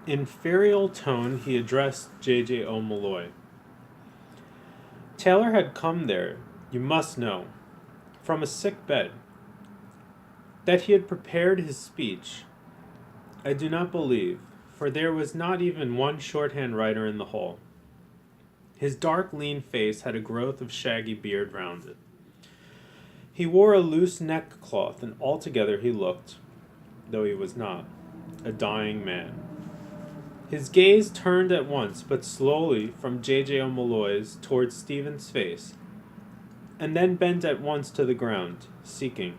In ferial tone, he addressed J.J. O'Malloy. Taylor had come there, you must know, from a sick bed. That he had prepared his speech, I do not believe, for there was not even one shorthand writer in the hall. His dark, lean face had a growth of shaggy beard round it. He wore a loose neckcloth, and altogether he looked, though he was not, a dying man. His gaze turned at once, but slowly, from J.J. O'Malloy's towards Stephen's face, and then bent at once to the ground, seeking.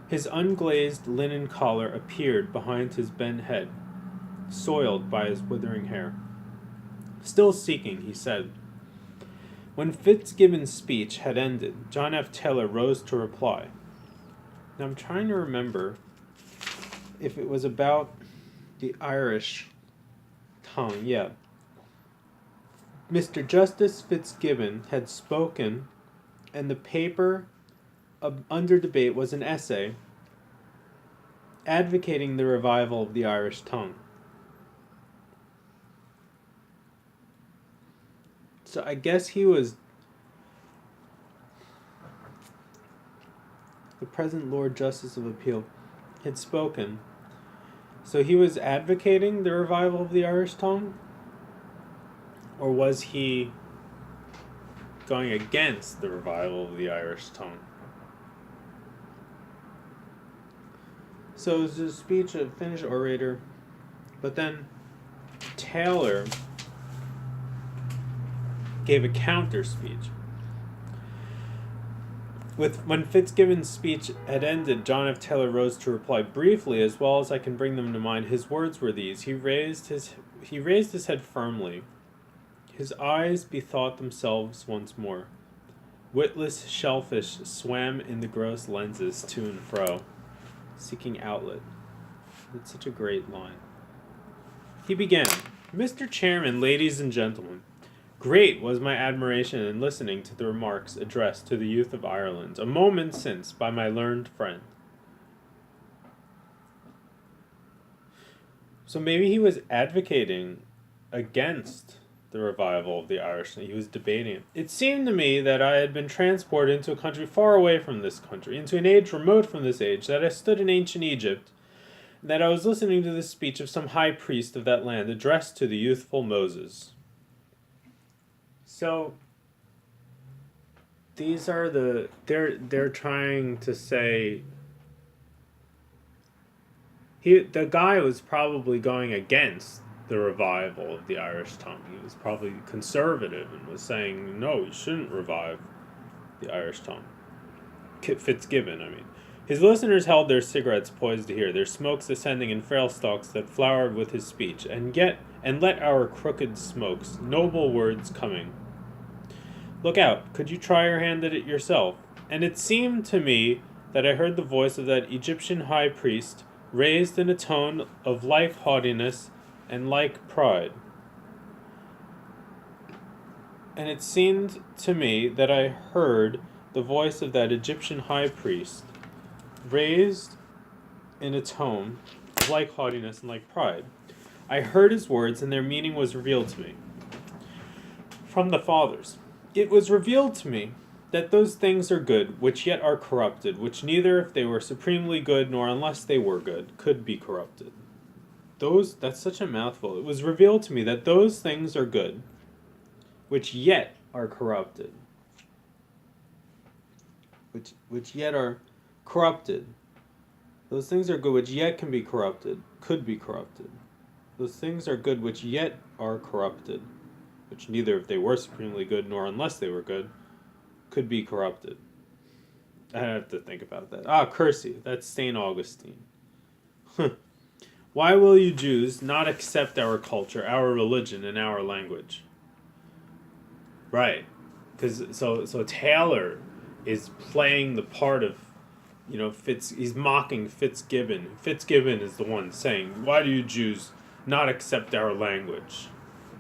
His unglazed linen collar appeared behind his bent head, soiled by his withering hair. Still seeking, he said. When Fitzgibbon's speech had ended, John F. Taylor rose to reply. Now I'm trying to remember if it was about the Irish tongue. Yeah. Mr. Justice Fitzgibbon had spoken, and the paper under debate was an essay advocating the revival of the Irish tongue. So I guess he was the present Lord Justice of Appeal had spoken. So he was advocating the revival of the Irish tongue? Or was he going against the revival of the Irish tongue? So it was a speech of a Finnish orator, but then Taylor gave a counter speech. When Fitzgibbon's speech had ended, John F. Taylor rose to reply briefly, as well as I can bring them to mind. His words were these. He raised his head firmly. His eyes bethought themselves once more. Witless shellfish swam in the gross lenses to and fro, seeking outlet. It's such a great line. He began, Mr. Chairman, ladies and gentlemen, great was my admiration in listening to the remarks addressed to the youth of Ireland a moment since by my learned friend. So maybe he was advocating against the revival of the Irish. He was debating it. It seemed to me that I had been transported into a country far away from this country, into an age remote from this age, that I stood in ancient Egypt, and that I was listening to the speech of some high priest of that land addressed to the youthful Moses. So these are they're trying to say the guy was probably going against the revival of the Irish tongue. He was probably conservative and was saying, no, you shouldn't revive the Irish tongue. Fitzgibbon, I mean. His listeners held their cigarettes poised to hear, their smokes ascending in frail stalks that flowered with his speech, and let our crooked smokes, noble words coming. Look out, could you try your hand at it yourself? And it seemed to me that I heard the voice of that Egyptian high priest, raised in a tone of like haughtiness and like pride. And it seemed to me that I heard the voice of that Egyptian high priest, raised in a tone of like haughtiness and like pride. I heard his words, and their meaning was revealed to me. From the fathers, it was revealed to me that those things are good, which yet are corrupted, which neither, if they were supremely good, nor unless they were good, could be corrupted. That's such a mouthful. It was revealed to me that those things are good, which yet are corrupted. Which yet are corrupted. Those things are good, which yet can be corrupted, could be corrupted. Those things are good, which yet are corrupted, which neither, if they were supremely good, nor unless they were good, could be corrupted. I have to think about that. Cursey. That's St. Augustine. Why will you Jews not accept our culture, our religion, and our language? Right. Because so Taylor is playing the part of, he's mocking Fitzgibbon. Fitzgibbon is the one saying, why do you Jews not accept our language?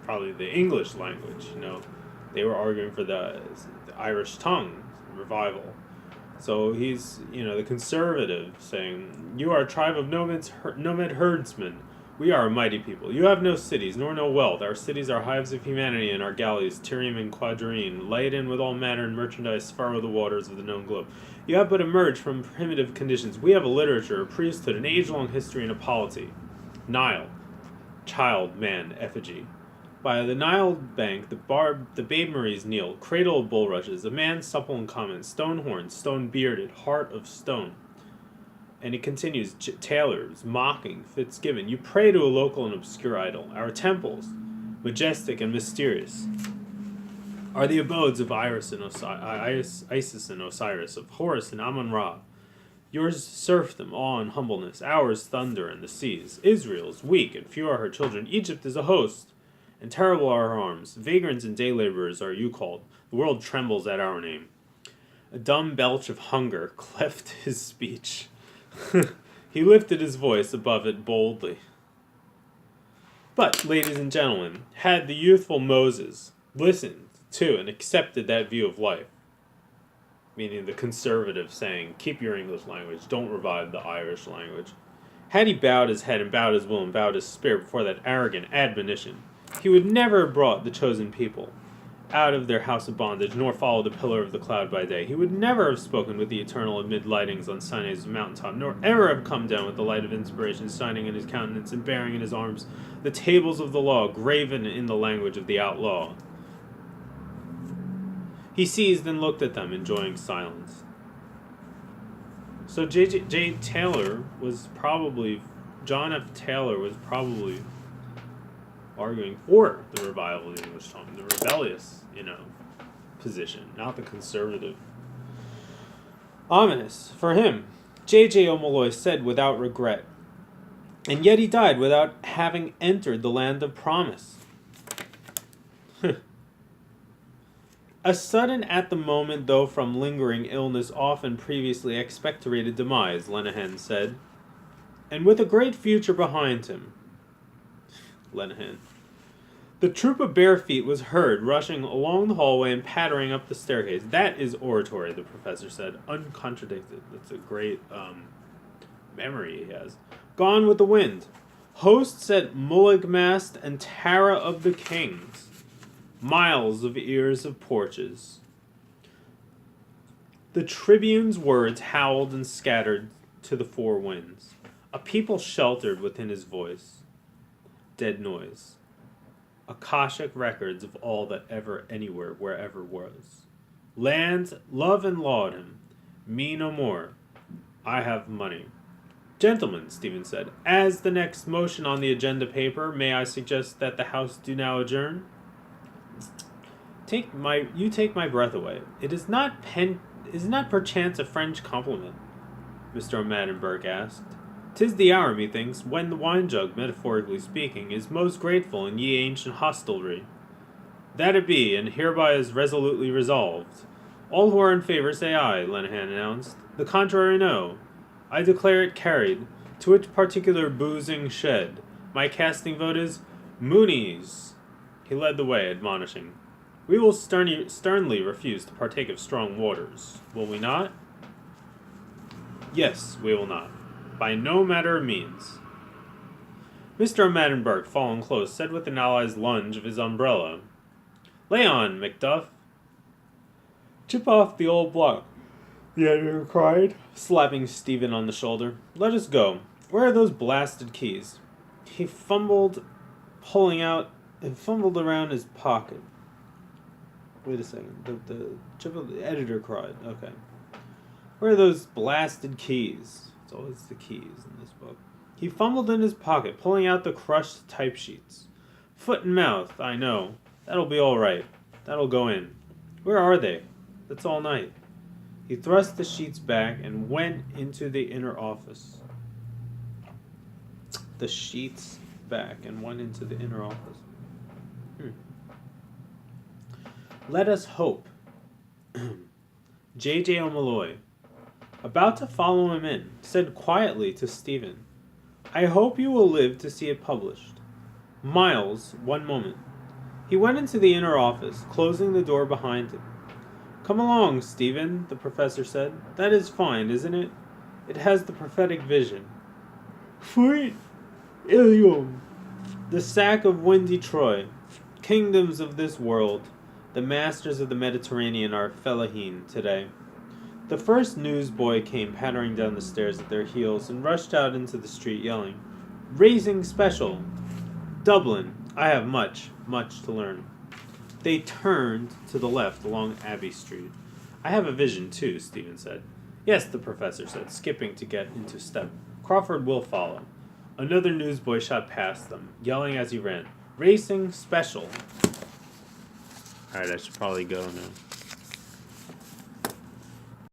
Probably the English language, They were arguing for the Irish tongue revival. So he's, the conservative saying, you are a tribe of nomad herdsmen. We are a mighty people. You have no cities, nor no wealth. Our cities are hives of humanity, and our galleys, Tyrium and Quadrine, laden with all manner of merchandise, furrow the waters of the known globe. You have but emerged from primitive conditions. We have a literature, a priesthood, an age-long history, and a polity. Nile, child, man, effigy. By the Nile bank, the babe Maries kneel, cradle of bulrushes, a man supple and common, stone-horned, stone-bearded, heart of stone. And he continues, tailors, mocking, Fitzgibbon. You pray to a local and obscure idol. Our temples, majestic and mysterious, are the abodes of Isis and Osiris, of Horus and Amun-Ra. Yours serfdom, awe, and humbleness. Ours thunder and the seas. Israel's weak, and few are her children. Egypt is a host, and terrible are her arms. Vagrants and day laborers are you called. The world trembles at our name. A dumb belch of hunger cleft his speech. He lifted his voice above it boldly. But, ladies and gentlemen, had the youthful Moses listened to and accepted that view of life, meaning the conservative saying, keep your English language, don't revive the Irish language, had he bowed his head and bowed his will and bowed his spirit before that arrogant admonition, he would never have brought the chosen people out of their house of bondage, nor followed the pillar of the cloud by day. He would never have spoken with the eternal amid lightings on Sinai's mountaintop, nor ever have come down with the light of inspiration shining in his countenance and bearing in his arms the tables of the law, graven in the language of the outlaw. He seized and looked at them, enjoying silence. So J. Taylor was probably, John F. Taylor was probably arguing for the revival of the English tongue, the rebellious, position, not the conservative. Ominous. For him, J. O'Malloy said without regret, and yet he died without having entered the land of promise. A sudden at the moment, though from lingering illness often previously expectorated demise, Lenehan said, and with a great future behind him. Lenehan. The troop of bare feet was heard rushing along the hallway and pattering up the staircase. That is oratory, the professor said, uncontradicted. That's a great memory he has. Gone with the wind. Hosts at Mullaghmast and Tara of the Kings. Miles of ears of porches. The tribune's words howled and scattered to the four winds. A people sheltered within his voice. Dead noise. Akashic records of all that ever, anywhere, wherever was. Land, love and laud him. Me no more. I have money. Gentlemen, Stephen said, as the next motion on the agenda paper, may I suggest that the House do now adjourn? You take my breath away. It is not perchance a French compliment? Mr. O'Madden Burke asked. 'Tis the hour, methinks, when the wine-jug, metaphorically speaking, is most grateful in ye ancient hostelry. That it be, and hereby is resolutely resolved. All who are in favor say aye, Lenehan announced. The contrary no. I declare it carried, to which particular boozing shed. My casting vote is Moonies. He led the way, admonishing. We will sternly refuse to partake of strong waters, will we not? Yes, we will not. By no matter of means. Mr. O'Madden Burke, following close, said with an ally's lunge of his umbrella, Lay on, Macduff. Chip off the old block, the editor cried, slapping Stephen on the shoulder. Let us go. Where are those blasted keys? He fumbled around his pocket. Wait a second. The editor cried. Okay. Where are those blasted keys? It's always the keys in this book. He fumbled in his pocket, pulling out the crushed type sheets. Foot and mouth, I know. That'll be all right. That'll go in. Where are they? That's all night. He thrust the sheets back and went into the inner office. The sheets back and went into the inner office. Let us hope. J. O'Malloy, about to follow him in, said quietly to Stephen, I hope you will live to see it published. Miles, one moment. He went into the inner office, closing the door behind him. Come along, Stephen, the professor said. That is fine, isn't it? It has the prophetic vision. Sweet. Ilium! The sack of windy Troy. Kingdoms of this world. The masters of the Mediterranean are fellahin today. The first newsboy came pattering down the stairs at their heels and rushed out into the street yelling, "Racing Special! Dublin! I have much, much to learn." They turned to the left along Abbey Street. "I have a vision, too," Stephen said. "Yes," the professor said, skipping to get into step. "Crawford will follow." Another newsboy shot past them, yelling as he ran, "Racing Special!" Alright, I should probably go now.